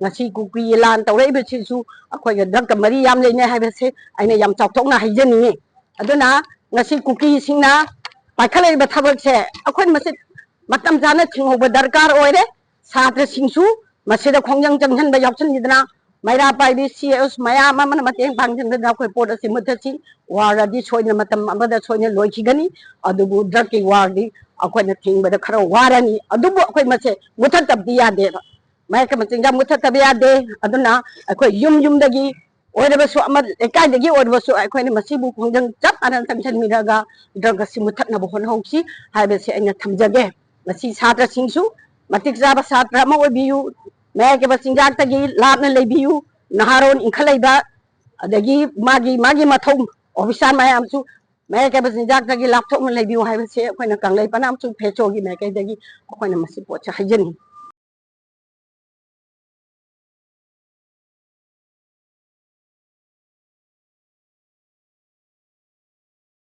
ngasi kuki lan tawrei be chisu akhoi ga dak mari yam leine hai be se aina yam chok thok na haijani aduna ngasi kuki singna paikhalai ba thabak se akhoi mase matam jana thingho ba darkar oire satra singsu mase da khongjang changhan ba yakchan idana maira pai bi cs maya mamana mateng bangjan da khoi pot asi muthachi wara di soina matam amada soina loichigani adubu darki wardi akhoi na thingba da khara warani adubu akhoi mase muthatab diya de mai ka machinga muthatab ya de aduna akhoi yum dagi oidabasu ama ekai dagi oidabasu akhoi ni masibu khongjang chap anan tangchan miraga daga si muthatna bo hon hausi haibe se aina thamjage masi satra singsu matik jaba satra ma obiyu mai ke machinga tagi lapna lebiyu naharon inkhalaiba adagi magi mathom officer mayamsu mai ke machinga tagi lapthok na lebiyu haibe se akhoi na kanglai panam chu phecho gi mai ke dagi akhoi na masi pocha hajani